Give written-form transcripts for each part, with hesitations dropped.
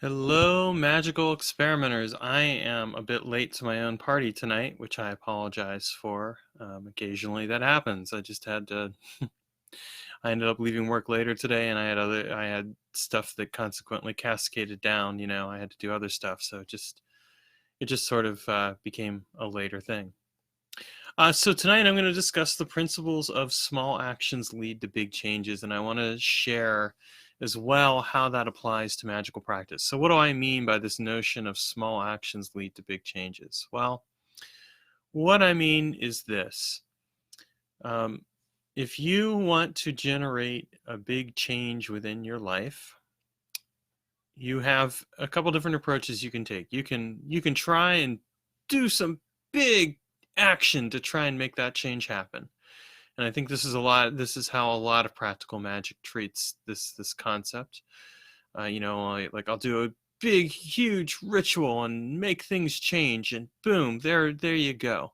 Hello, magical experimenters. I am a bit late to my own party tonight, which I apologize for. Occasionally that happens. I just had to. I ended up leaving work later today, and I had stuff that consequently cascaded down. I had to do other stuff, so it just sort of became a later thing. So tonight I'm going to discuss the principles of small actions lead to big changes, and I want to share as well how that applies to magical practice. So what do I mean by this notion of small actions lead to big changes? Well, what I mean is this. Um, if you want to generate a big change within your life, you have a couple different approaches you can take. You can try and do some big action to try and make that change happen. And I think this is how a lot of practical magic treats this concept. Like I'll do a big huge ritual and make things change, and boom, there you go.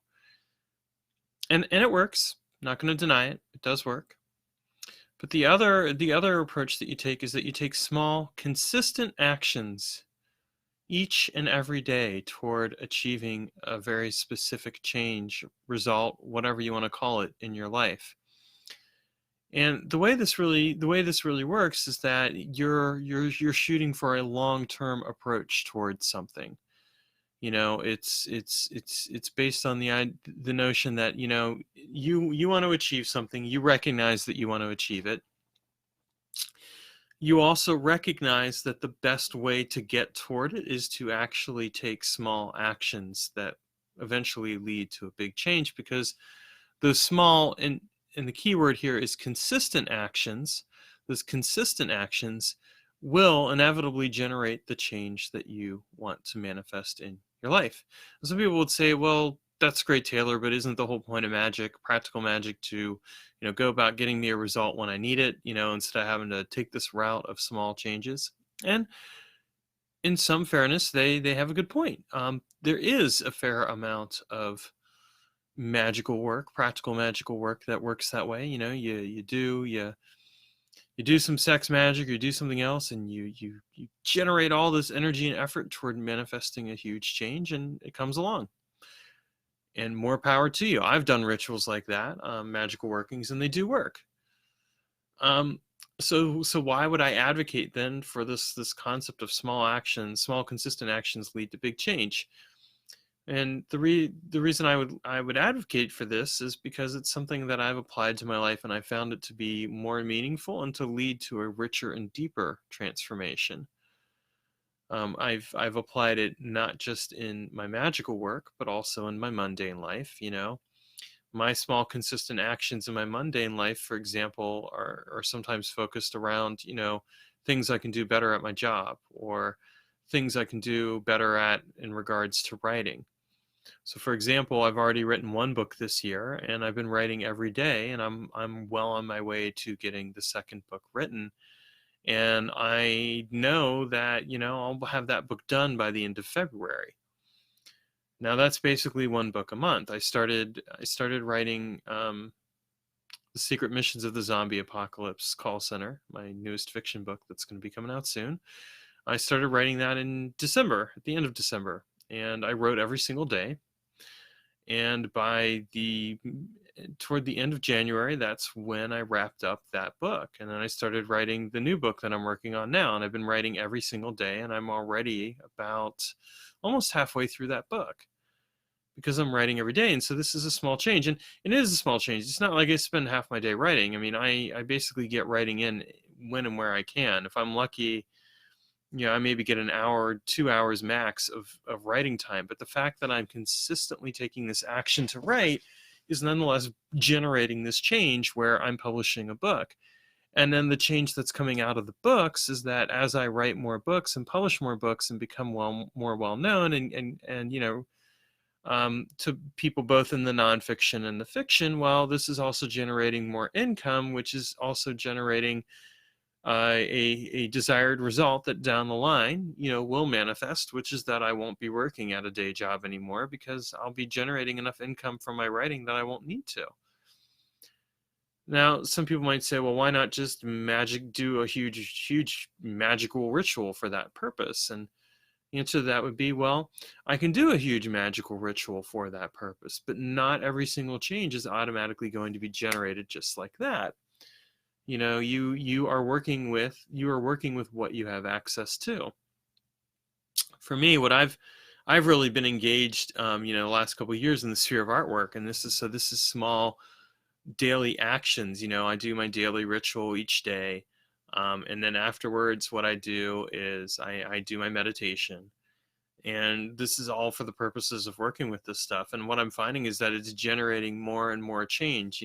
And it works. Not going to deny it. It does work. But the other approach that you take is that you take small consistent actions each and every day toward achieving a very specific change, result, whatever you want to call it, in your life. And the way this really works is that you're shooting for a long-term approach towards something. It's based on the notion that you want to achieve something. You recognize that you want to achieve it. You also recognize that the best way to get toward it is to actually take small actions that eventually lead to a big change, because those small, and the key word here is consistent actions, those consistent actions will inevitably generate the change that you want to manifest in your life. And some people would say, well, that's great, Taylor, but isn't the whole point of magic, practical magic, to go about getting me a result when I need it, instead of having to take this route of small changes? And in some fairness, they have a good point. There is a fair amount of magical work, practical magical work, that works that way. You do some sex magic, or you do something else, and you generate all this energy and effort toward manifesting a huge change, and it comes along. And more power to you. I've done rituals like that, magical workings, and they do work. Um, so why would I advocate then for this concept of small actions, small consistent actions lead to big change? And the reason I would advocate for this is because it's something that I've applied to my life, and I found it to be more meaningful and to lead to a richer and deeper transformation. I've applied it not just in my magical work, but also in my mundane life. My small consistent actions in my mundane life, for example, are sometimes focused around things I can do better at my job, or things I can do better at in regards to writing. So for example, I've already written one book this year, and I've been writing every day, and I'm well on my way to getting the second book written. And I know that, I'll have that book done by the end of February. Now that's basically one book a month. I started writing The Secret Missions of the Zombie Apocalypse Call Center, my newest fiction book that's going to be coming out soon. I started writing that in December, at the end of December, and I wrote every single day. And toward the end of January, that's when I wrapped up that book. And then I started writing the new book that I'm working on now. And I've been writing every single day, and I'm already about almost halfway through that book, because I'm writing every day. And so this is a small change. And it is a small change. It's not like I spend half my day writing. I mean, I basically get writing in when and where I can. If I'm lucky, I maybe get an hour, 2 hours max of writing time. But the fact that I'm consistently taking this action to write is nonetheless generating this change where I'm publishing a book. And then the change that's coming out of the books is that as I write more books and publish more books and become more well known, and to people both in the nonfiction and the fiction, well, this is also generating more income, which is also generating a desired result that down the line, will manifest, which is that I won't be working at a day job anymore, because I'll be generating enough income from my writing that I won't need to. Now, some people might say, well, why not just do a huge magical ritual for that purpose? And the answer to that would be, well, I can do a huge magical ritual for that purpose, but not every single change is automatically going to be generated just like that. You are working with what you have access to. For me, what I've really been engaged, the last couple of years in the sphere of artwork, and this is small daily actions. I do my daily ritual each day, and then afterwards, what I do is I do my meditation, and this is all for the purposes of working with this stuff. And what I'm finding is that it's generating more and more change.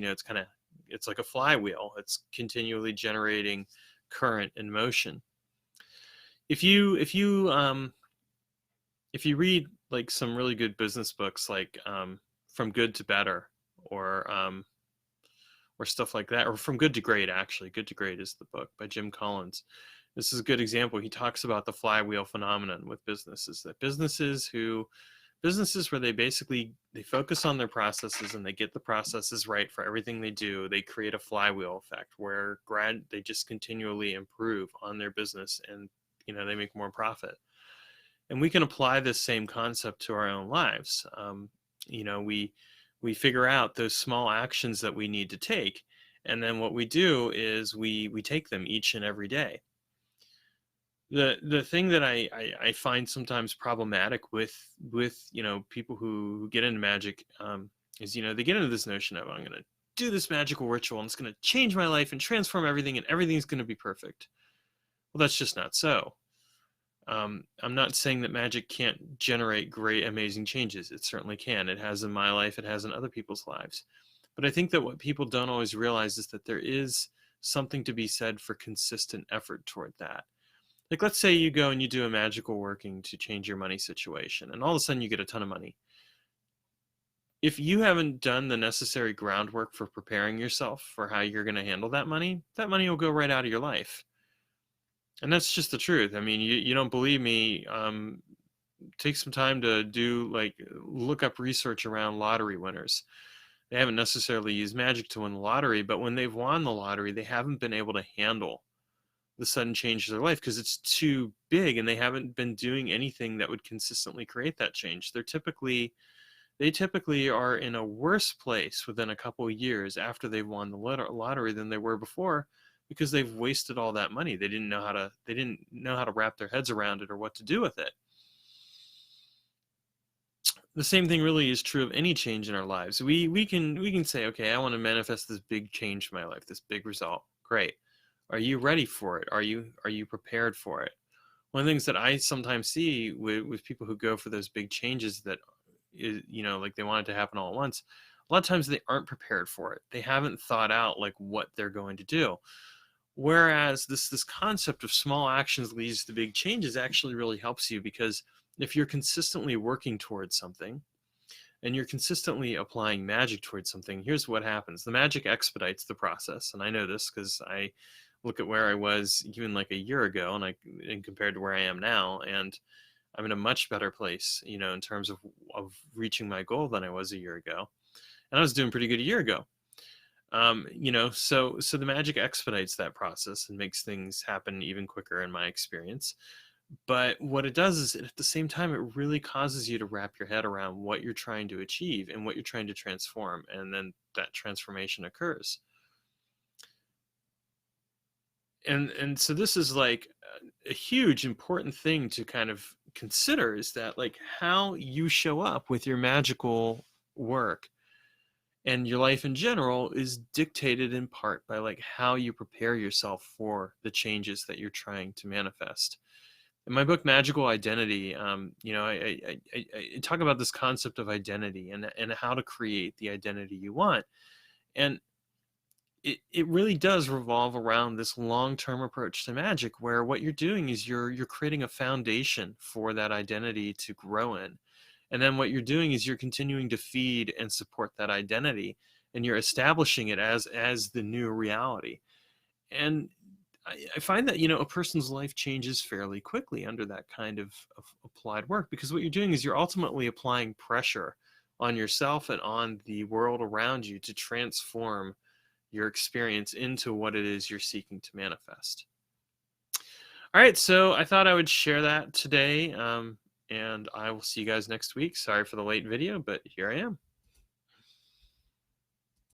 It's like a flywheel. It's continually generating current and motion. If you read like some really good business books, like From Good to Better, or stuff like that, or From Good to Great, actually. Good to Great is the book by Jim Collins. This is a good example. He talks about the flywheel phenomenon with businesses where they focus on their processes and they get the processes right for everything they do. They create a flywheel effect where they just continually improve on their business, and they make more profit. And we can apply this same concept to our own lives. We figure out those small actions that we need to take, and then what we do is we take them each and every day. The thing that I find sometimes problematic with people who get into magic, is they get into this notion of, I'm going to do this magical ritual and it's going to change my life and transform everything and everything's going to be perfect. Well, that's just not so. I'm not saying that magic can't generate great, amazing changes. It certainly can. It has in my life. It has in other people's lives. But I think that what people don't always realize is that there is something to be said for consistent effort toward that. Like, let's say you go and you do a magical working to change your money situation, and all of a sudden you get a ton of money. If you haven't done the necessary groundwork for preparing yourself for how you're going to handle that money will go right out of your life. And that's just the truth. I mean, you don't believe me, take some time to look up research around lottery winners. They haven't necessarily used magic to win the lottery, but when they've won the lottery, they haven't been able to handle the sudden change of their life because it's too big, and they haven't been doing anything that would consistently create that change. They typically are in a worse place within a couple of years after they've won the lottery than they were before, because they've wasted all that money. They didn't know how to wrap their heads around it or what to do with it. The same thing really is true of any change in our lives. We can say, okay, I want to manifest this big change in my life, this big result. Great. Are you ready for it? Are you prepared for it? One of the things that I sometimes see with people who go for those big changes that is, like they want it to happen all at once, a lot of times they aren't prepared for it. They haven't thought out like what they're going to do. Whereas this concept of small actions leads to big changes actually really helps you, because if you're consistently working towards something and you're consistently applying magic towards something, here's what happens. The magic expedites the process. And I know this because I look at where I was even like a year ago and compared to where I am now, and I'm in a much better place, in terms of reaching my goal than I was a year ago. And I was doing pretty good a year ago. So the magic expedites that process and makes things happen even quicker in my experience. But what it does is, at the same time, it really causes you to wrap your head around what you're trying to achieve and what you're trying to transform. And then that transformation occurs. And so this is like a huge important thing to kind of consider, is that like how you show up with your magical work and your life in general is dictated in part by like how you prepare yourself for the changes that you're trying to manifest. In my book, Magical Identity, I talk about this concept of identity and how to create the identity you want. And it really does revolve around this long-term approach to magic, where what you're doing is you're creating a foundation for that identity to grow in. And then what you're doing is you're continuing to feed and support that identity, and you're establishing it as the new reality. And I find that, a person's life changes fairly quickly under that kind of applied work, because what you're doing is you're ultimately applying pressure on yourself and on the world around you to transform your experience into what it is you're seeking to manifest. All right, so I thought I would share that today, and I will see you guys next week. Sorry for the late video, but here I am.